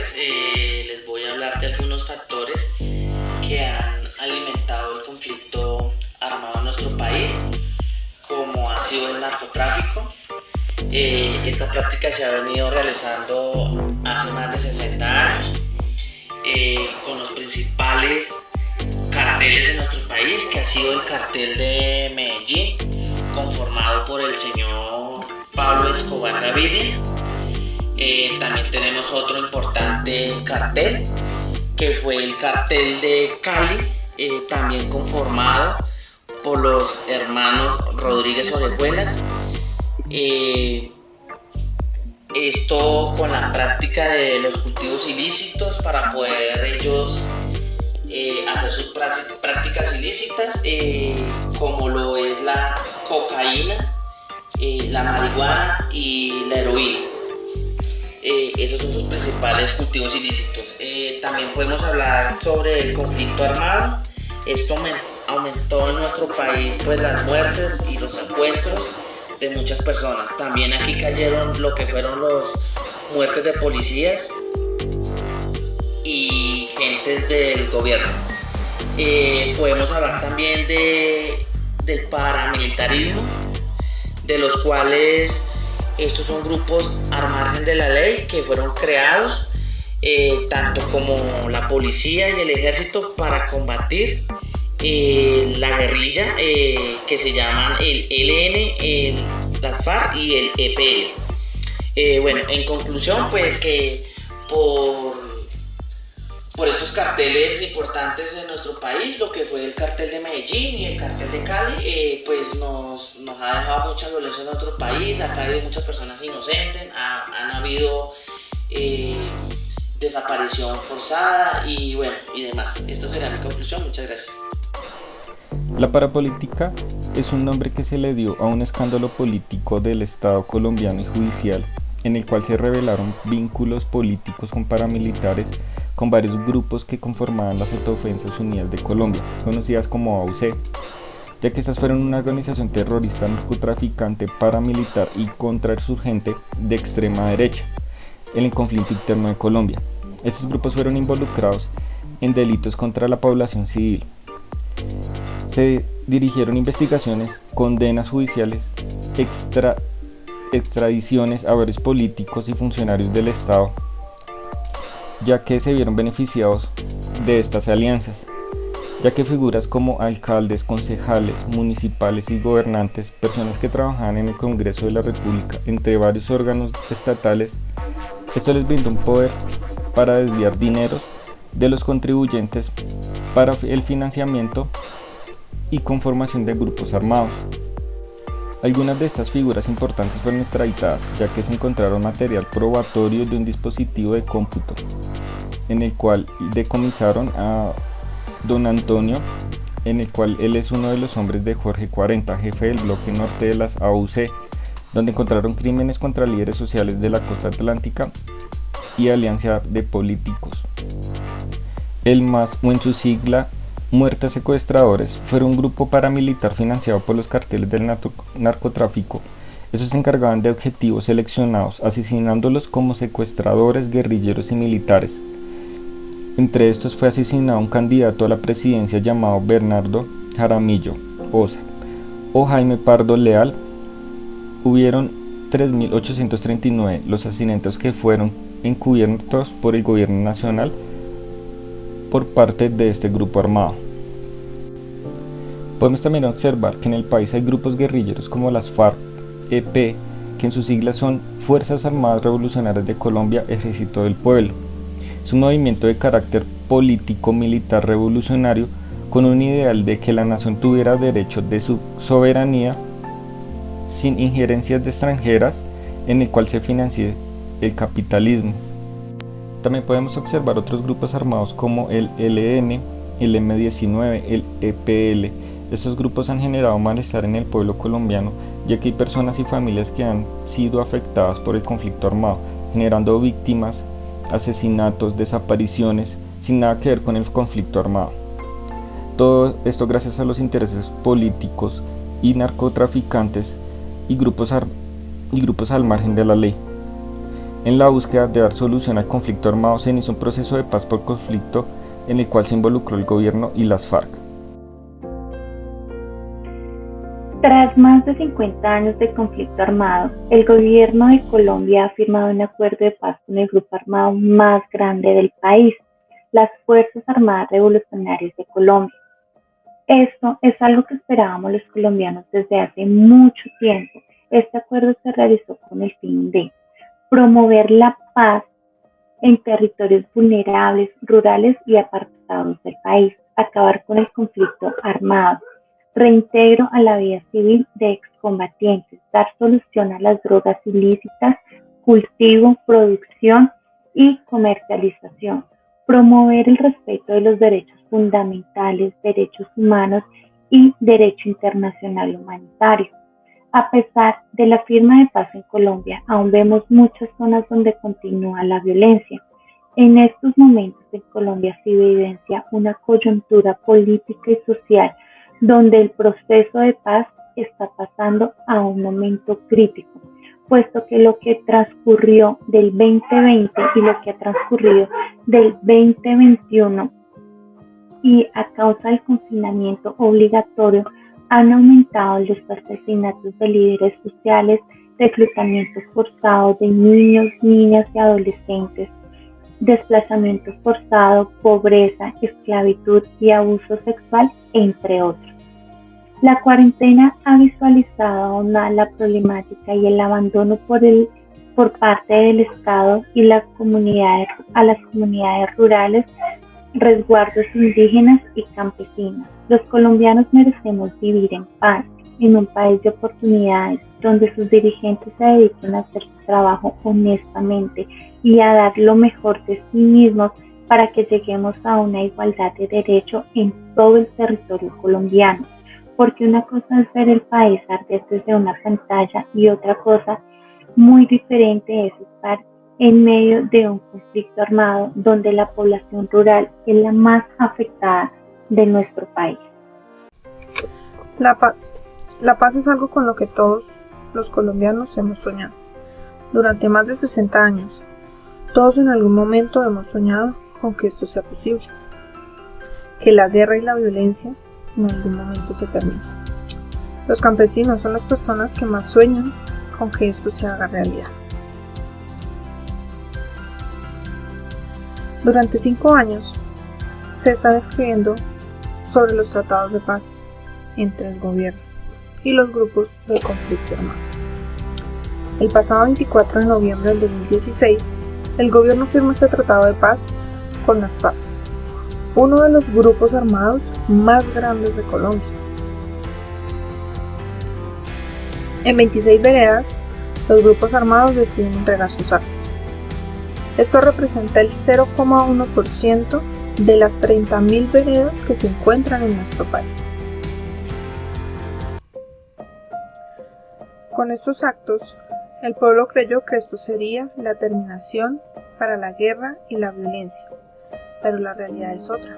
tardes. Les voy a hablar de algunos factores que han alimentado el conflicto armado en nuestro país, como ha sido el narcotráfico. Esta práctica se ha venido realizando hace más de 60 años, con los principales carteles en nuestro país, que ha sido el cartel de Medellín, conformado por el señor Pablo Escobar Gaviria. También tenemos otro importante cartel, que fue el cartel de Cali, también conformado por los hermanos Rodríguez Orejuelas. Esto con la práctica de los cultivos ilícitos para poder ellos hacer sus prácticas ilícitas, como lo es la cocaína, la marihuana y la heroína. Esos son sus principales cultivos ilícitos. También podemos hablar sobre el conflicto armado. Esto aumentó en nuestro país pues las muertes y los secuestros de muchas personas. También aquí cayeron lo que fueron las muertes de policías y gentes del gobierno. Podemos hablar también del paramilitarismo, de los cuales estos son grupos al margen de la ley que fueron creados, tanto como la policía y el ejército, para combatir la guerrilla, que se llaman el ELN, las FARC y el EPL. Bueno, en conclusión, pues que por estos carteles importantes en nuestro país, lo que fue el cartel de Medellín y el cartel de Cali, pues nos ha dejado mucha violencia en nuestro país. Ha caído muchas personas inocentes, han habido desaparición forzada y bueno, y demás. Esta sería mi conclusión. Muchas gracias. La parapolítica es un nombre que se le dio a un escándalo político del Estado colombiano y judicial, en el cual se revelaron vínculos políticos con paramilitares con varios grupos que conformaban las Autodefensas Unidas de Colombia, conocidas como AUC, ya que estas fueron una organización terrorista, narcotraficante, paramilitar y contrainsurgente de extrema derecha en el conflicto interno de Colombia. Estos grupos fueron involucrados en delitos contra la población civil. Se dirigieron investigaciones, condenas judiciales, extradiciones a varios políticos y funcionarios del Estado, ya que se vieron beneficiados de estas alianzas, ya que figuras como alcaldes, concejales, municipales y gobernantes, personas que trabajaban en el Congreso de la República, entre varios órganos estatales, esto les brindó un poder para desviar dineros de los contribuyentes para el financiamiento y conformación de grupos armados. Algunas de estas figuras importantes fueron extraditadas, ya que se encontraron material probatorio de un dispositivo de cómputo, en el cual decomisaron a don Antonio, en el cual él es uno de los hombres de Jorge 40, jefe del bloque norte de las AUC, donde encontraron crímenes contra líderes sociales de la costa atlántica y alianza de políticos. El MAS, o en su sigla Muertes Secuestradores, fue un grupo paramilitar financiado por los carteles del narcotráfico. Estos se encargaban de objetivos seleccionados, asesinándolos como secuestradores, guerrilleros y militares. Entre estos fue asesinado un candidato a la presidencia llamado Bernardo Jaramillo Osa o Jaime Pardo Leal. Hubieron 3.839 los asesinatos que fueron encubiertos por el gobierno nacional por parte de este grupo armado. Podemos también observar que en el país hay grupos guerrilleros como las FARC-EP, que en sus siglas son Fuerzas Armadas Revolucionarias de Colombia, Ejército del Pueblo. Es un movimiento de carácter político militar revolucionario con un ideal de que la nación tuviera derecho de su soberanía sin injerencias de extranjeras, en el cual se financie el capitalismo. También podemos observar otros grupos armados como el ELN, el M-19, el EPL. Estos grupos han generado malestar en el pueblo colombiano, ya que hay personas y familias que han sido afectadas por el conflicto armado, generando víctimas, asesinatos, desapariciones, sin nada que ver con el conflicto armado. Todo esto gracias a los intereses políticos y narcotraficantes y grupos al margen de la ley. En la búsqueda de dar solución al conflicto armado se inició un proceso de paz por conflicto en el cual se involucró el gobierno y las FARC. Tras más de 50 años de conflicto armado, el gobierno de Colombia ha firmado un acuerdo de paz con el grupo armado más grande del país, las Fuerzas Armadas Revolucionarias de Colombia. Esto es algo que esperábamos los colombianos desde hace mucho tiempo. Este acuerdo se realizó con el fin de promover la paz en territorios vulnerables, rurales y apartados del país, acabar con el conflicto armado, reintegro a la vida civil de excombatientes, dar solución a las drogas ilícitas, cultivo, producción y comercialización, promover el respeto de los derechos fundamentales, derechos humanos y derecho internacional humanitario. A pesar de la firma de paz en Colombia, aún vemos muchas zonas donde continúa la violencia. En estos momentos en Colombia se evidencia una coyuntura política y social donde el proceso de paz está pasando a un momento crítico, puesto que lo que transcurrió del 2020 y lo que ha transcurrido del 2021 y a causa del confinamiento obligatorio han aumentado los asesinatos de líderes sociales, reclutamientos forzados de niños, niñas y adolescentes, desplazamiento forzado, pobreza, esclavitud y abuso sexual, entre otros. La cuarentena ha visualizado aún más la problemática y el abandono por parte del Estado y a las comunidades rurales, resguardos indígenas y campesinos. Los colombianos merecemos vivir en paz, en un país de oportunidades, donde sus dirigentes se dediquen a hacer su trabajo honestamente y a dar lo mejor de sí mismos para que lleguemos a una igualdad de derecho en todo el territorio colombiano. Porque una cosa es ver el país arder desde una pantalla y otra cosa muy diferente es estar en medio de un conflicto armado donde la población rural es la más afectada de nuestro país. La paz. La paz es algo con lo que todos los colombianos hemos soñado. Durante más de 60 años, todos en algún momento hemos soñado con que esto sea posible. Que la guerra y la violencia en algún momento se terminen. Los campesinos son las personas que más sueñan con que esto se haga realidad. Durante 5 años se están escribiendo sobre los tratados de paz entre el gobierno y los grupos de conflicto armado. El pasado 24 de noviembre del 2016, el gobierno firmó este tratado de paz con las FARC, uno de los grupos armados más grandes de Colombia. En 26 veredas, los grupos armados deciden entregar sus armas. Esto representa el 0,1% de las 30.000 veredas que se encuentran en nuestro país. Con estos actos, el pueblo creyó que esto sería la terminación para la guerra y la violencia, pero la realidad es otra.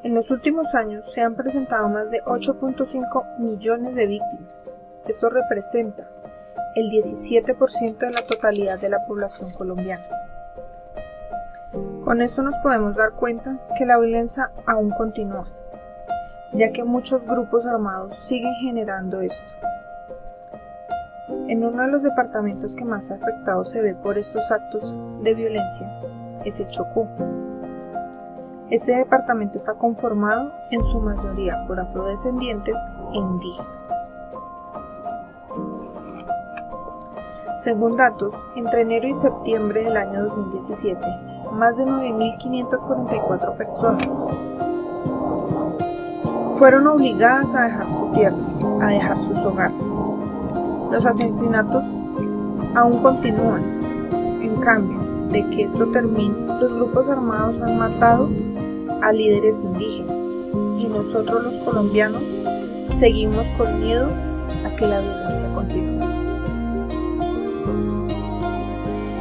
En los últimos años se han presentado más de 8.5 millones de víctimas. Esto representa el 17% de la totalidad de la población colombiana. Con esto nos podemos dar cuenta que la violencia aún continúa, ya que muchos grupos armados siguen generando esto. En uno de los departamentos que más afectados se ve por estos actos de violencia es el Chocó. Este departamento está conformado en su mayoría por afrodescendientes e indígenas. Según datos, entre enero y septiembre del año 2017, más de 9.544 personas fueron obligadas a dejar su tierra, a dejar sus hogares. Los asesinatos aún continúan. En cambio, de que esto termine, los grupos armados han matado a líderes indígenas y nosotros los colombianos seguimos con miedo a que la violencia continúe.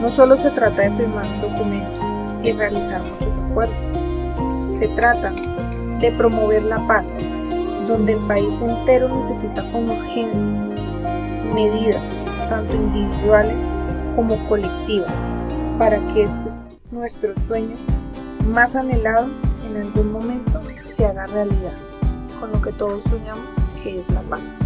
No solo se trata de firmar un documento y realizar muchos acuerdos, se trata de promover la paz, donde el país entero necesita con urgencia medidas, tanto individuales como colectivas, para que este es nuestro sueño más anhelado en algún momento se haga realidad, con lo que todos soñamos, que es la paz.